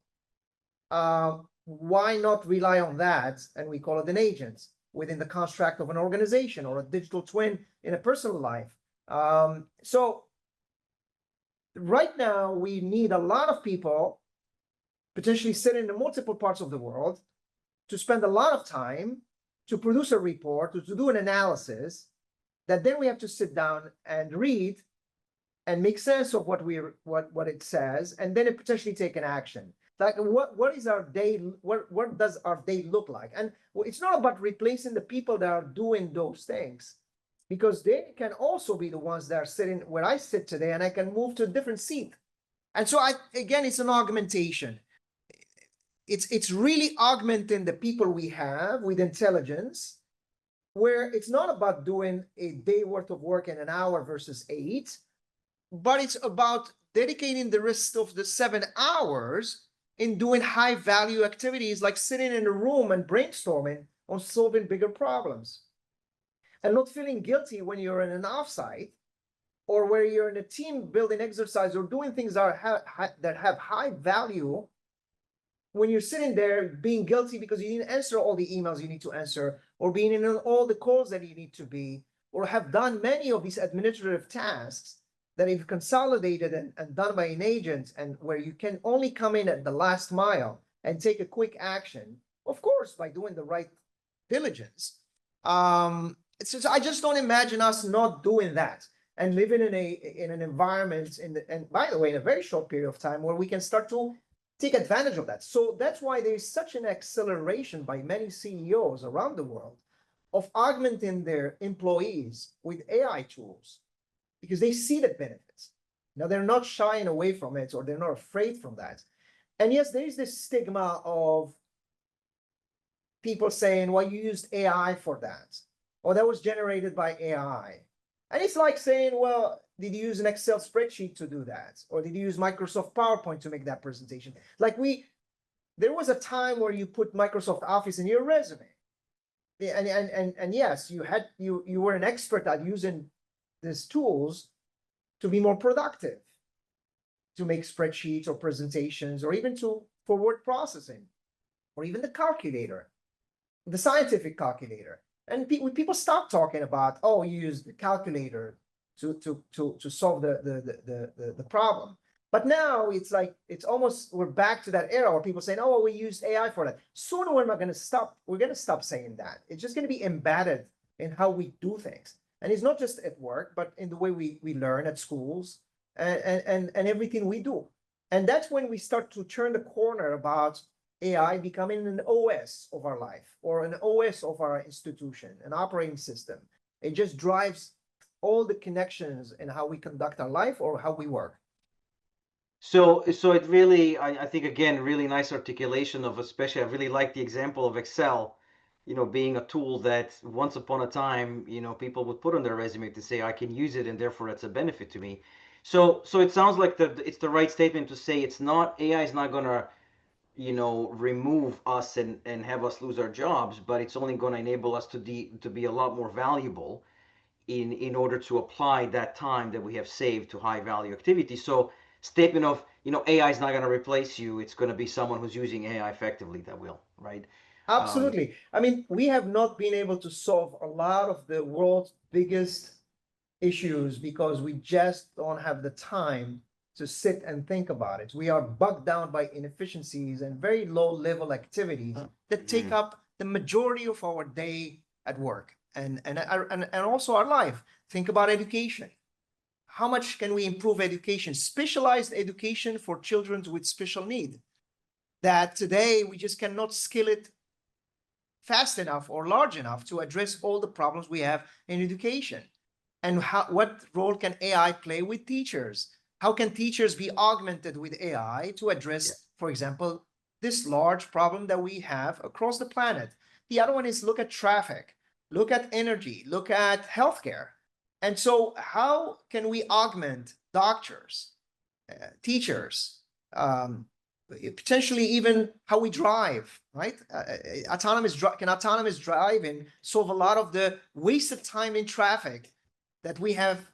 Why not rely on that? And we call it an agent within the construct of an organization or a digital twin in a personal life. So right now we need a lot of people potentially sitting in multiple parts of the world to spend a lot of time to produce a report, to do an analysis that then we have to sit down and read and make sense of what it says, and then it potentially take an action. Like what is our day? What does our day look like? And it's not about replacing the people that are doing those things, because they can also be the ones that are sitting where I sit today, and I can move to a different seat. And so again, it's an augmentation. It's really augmenting the people we have with intelligence, where it's not about doing a day worth of work in an hour versus 8, but it's about dedicating the rest of the 7 hours in doing high value activities like sitting in a room and brainstorming on solving bigger problems, and not feeling guilty when you're in an offsite or where you're in a team building exercise or doing things that have high value, when you're sitting there being guilty because you didn't answer all the emails you need to answer, or being in all the calls that you need to be, or have done many of these administrative tasks that if consolidated and done by an agent, and where you can only come in at the last mile and take a quick action, of course, by doing the right diligence. I just don't imagine us not doing that and living in an environment and by the way, in a very short period of time where we can start to take advantage of that. So that's why there's such an acceleration by many CEOs around the world of augmenting their employees with AI tools because they see the benefits. Now they're not shying away from it or they're not afraid from that. And yes, there is this stigma of people saying, well, you used AI for that, or that was generated by AI. And it's like saying, well, did you use an Excel spreadsheet to do that? Or did you use Microsoft PowerPoint to make that presentation? Like there was a time where you put Microsoft Office in your resume. And yes, you were an expert at using these tools to be more productive, to make spreadsheets or presentations, or even for word processing, or even the calculator, the scientific calculator. And people stop talking about, oh, you use the calculator to solve the problem. But now it's like we're back to that era where people saying, oh, we used AI for that. Sooner we're going to stop. We're going to stop saying that. It's just going to be embedded in how we do things. And it's not just at work, but in the way we learn at schools and everything we do. And that's when we start to turn the corner about AI becoming an OS of our life or an OS of our institution, an operating system. It just drives all the connections in how we conduct our life or how we work. So it really, I think again, really nice articulation of, especially I really like the example of Excel, being a tool that once upon a time, people would put on their resume to say I can use it and therefore it's a benefit to me. So it sounds like it's the right statement to say it's not, AI is not gonna, remove us and have us lose our jobs, but it's only going to enable us to be a lot more valuable in order to apply that time that we have saved to high value activities. So statement of, AI is not going to replace you. It's going to be someone who's using AI effectively that will, right? Um, Absolutely. I mean, we have not been able to solve a lot of the world's biggest issues because we just don't have the time to sit and think about it. We are bogged down by inefficiencies and very low level activities that take mhm. up the majority of our day at work and also our life. Think about education. How much can we improve education, specialized education for children with special need? That today we just cannot scale it fast enough or large enough to address all the problems we have in education. And what role can AI play with teachers? How can teachers be augmented with AI to Yeah. address, for example, this large problem that we have across the planet? The other one is look at traffic, look at energy, look at healthcare. And so, how can we augment doctors, teachers, potentially even how we drive, right? Autonomous driving solve a lot of the wasted time in traffic that we have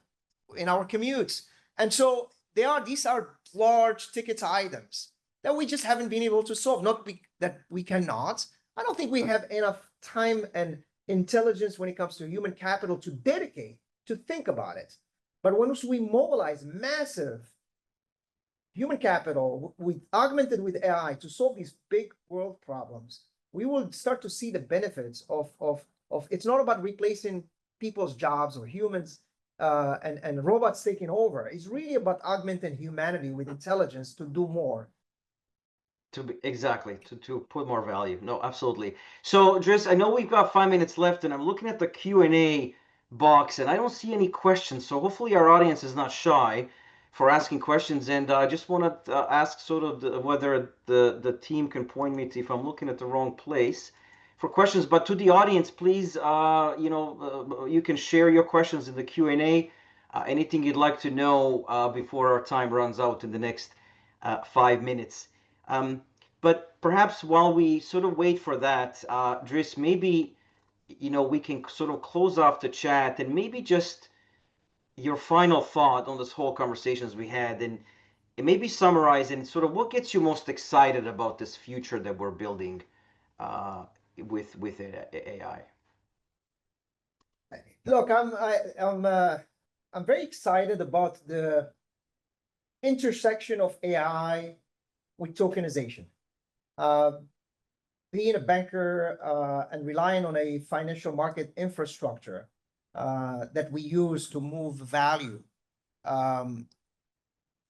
in our commutes? And so these are large ticket items that we just haven't been able to solve. Not that we cannot. I don't think we have enough time and intelligence when it comes to human capital to dedicate to think about it. But once we mobilize massive human capital augmented with AI to solve these big world problems, we will start to see the benefits of it's not about replacing people's jobs or humans and robots taking over. It's really about augmenting humanity with intelligence to do more. Exactly, to put more value. No, absolutely. So, Driss, I know we've got 5 minutes left, and I'm looking at the Q&A box, and I don't see any questions. So hopefully our audience is not shy for asking questions. And I just want to ask sort of whether the team can point me to if I'm looking at the wrong place for questions. But to the audience, please, you can share your questions in the Q&A. Anything you'd like to know before our time runs out in the next 5 minutes. Um, but perhaps while we sort of wait for that, Driss, maybe we can sort of close off the chat and maybe just your final thought on this whole conversations we had, and maybe summarize and sort of what gets you most excited about this future that we're building uh, with AI. Look, I'm very excited about the intersection of AI with tokenization. Uh, Being a banker and relying on a financial market infrastructure that we use to move value,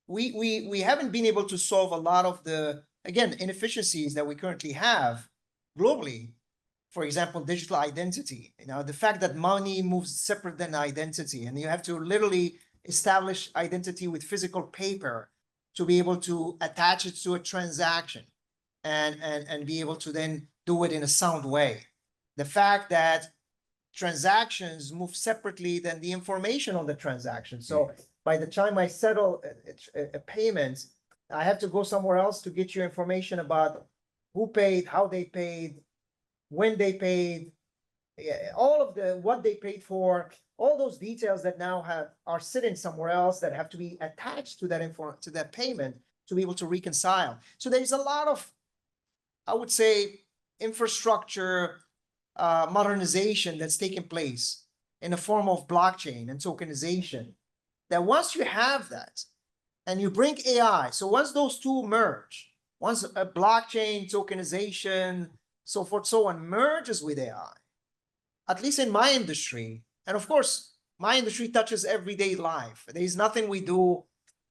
we haven't been able to solve a lot of the again, inefficiencies that we currently have globally. For example, digital identity. The fact that money moves separate than identity, and you have to literally establish identity with physical paper to be able to attach it to a transaction and be able to then do it in a sound way. The fact that transactions move separately than the information on the transaction. So by the time I settle a payment, I have to go somewhere else to get you information about who paid, how they paid, when they paid, all of the what they paid for, all those details that now are sitting somewhere else that have to be attached to that payment to be able to reconcile. So there's a lot of, I would say, infrastructure modernization that's taking place in the form of blockchain and tokenization. That once you have that and you bring AI, so once those two merge, once a blockchain, tokenization, so forth, so on, merges with AI, at least in my industry, and of course, my industry touches everyday life. There's nothing we do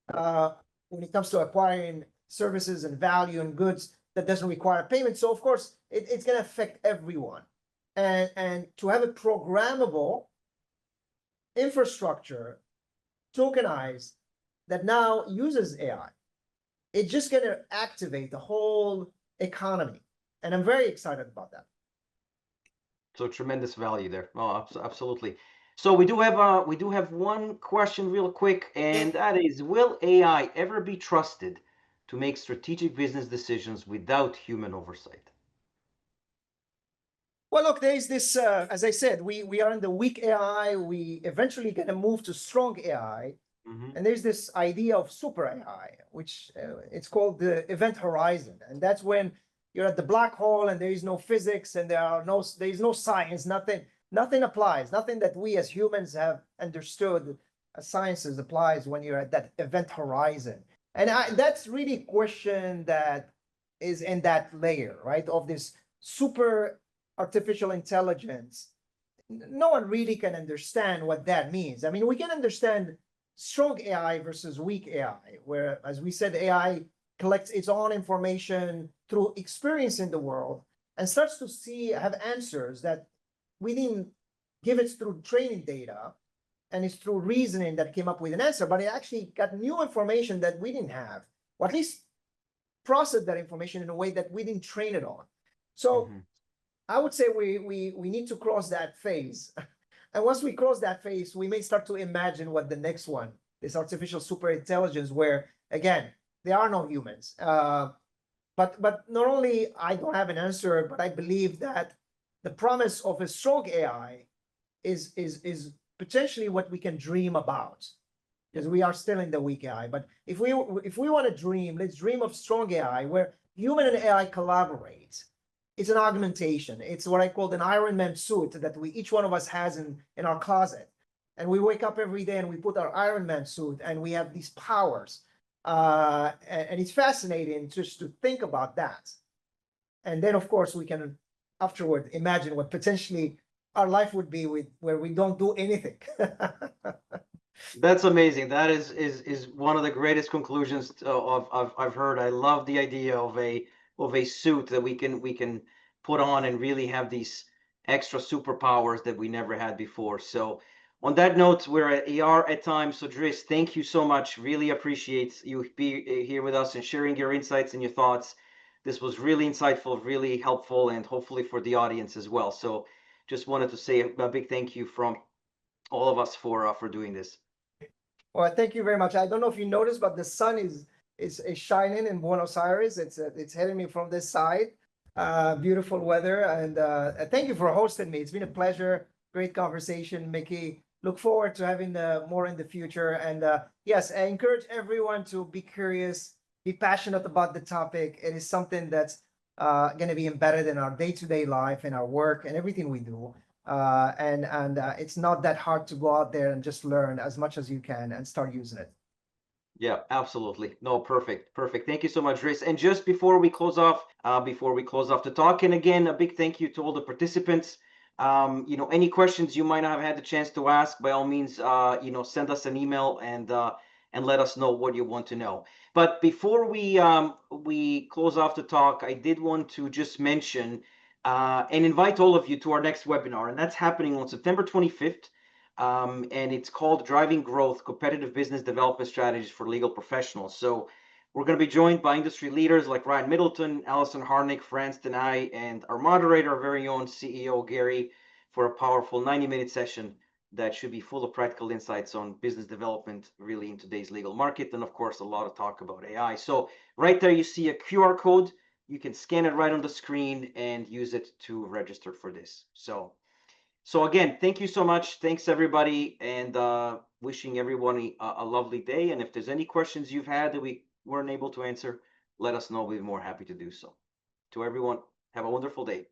when it comes to acquiring services and value and goods that doesn't require payment. So of course, it's going to affect everyone. And to have a programmable infrastructure tokenized that now uses AI, it's just going to activate the whole economy. And I'm very excited about that. So tremendous value there. Oh, absolutely. So we do have one question real quick, and that is, will AI ever be trusted to make strategic business decisions without human oversight? Well, look, there's this, as I said, we are in the weak AI. We eventually going to move to strong AI. And there's this idea of super AI, which it's called the event horizon. And that's when you're at the black hole and there is no physics and there is no science, nothing applies, nothing that we as humans have understood as sciences applies when you're at that event horizon. And that's really a question that is in that layer, right, of this super artificial intelligence. No one really can understand what that means. I mean, we can understand strong AI versus weak AI, where, as we said, AI collects its own information through experience in the world and starts to have answers that we didn't give it through training data, and it's through reasoning that came up with an answer, but it actually got new information that we didn't have, or at least processed that information in a way that we didn't train it on. So I would say we need to cross that phase. And once we cross that phase, we may start to imagine what the next one, this artificial super intelligence, where again, there are no humans. But not only I don't have an answer, but I believe that the promise of a strong AI is potentially what we can dream about, because we are still in the weak AI. But if we want to dream, let's dream of strong AI where human and AI collaborate. It's an augmentation. It's what I call an Iron Man suit that each one of us has in our closet. And we wake up every day and we put our Iron Man suit and we have these powers. And it's fascinating just to think about that. And then, of course, we can afterward imagine what potentially our life would be where we don't do anything. That's amazing. That is one of the greatest conclusions I've heard. I love the idea of a suit that we can put on and really have these extra superpowers that we never had before. So on that note, we are at time. So Dries, thank you so much. Really appreciate you be here with us and sharing your insights and your thoughts. This was really insightful, really helpful, and hopefully for the audience as well. So just wanted to say a big thank you from all of us for doing this. Well, thank you very much. I don't know if you noticed, but the sun is shining in Buenos Aires. It's hitting me from this side. Beautiful weather, and thank you for hosting me. It's been a pleasure. Great conversation, Mickey. Look forward to having more in the future. And yes, I encourage everyone to be curious, be passionate about the topic. It is something that's going to be embedded in our day-to-day life, in our work, and everything we do. And it's not that hard to go out there and just learn as much as you can and start using it. Yeah, absolutely. No, perfect, perfect. Thank you so much, Riz. And just before we close off the talk, and again, a big thank you to all the participants. Any questions you might not have had the chance to ask, by all means, send us an email, and and let us know what you want to know. But before we close off the talk, I did want to just mention and invite all of you to our next webinar, and that's happening on September 25th. And it's called Driving Growth: Competitive Business Development Strategies for Legal Professionals. So we're going to be joined by industry leaders like Ryan Middleton, Allison Harnick, Franz Denai, and our moderator, our very own CEO, Gary, for a powerful 90-minute session that should be full of practical insights on business development really in today's legal market. And of course, a lot of talk about AI. So right there, you see a QR code. You can scan it right on the screen and use it to register for this. So again, thank you so much. Thanks everybody, and wishing everyone a lovely day. And if there's any questions you've had that we weren't able to answer, let us know. We'll be more happy to do so. To everyone, have a wonderful day.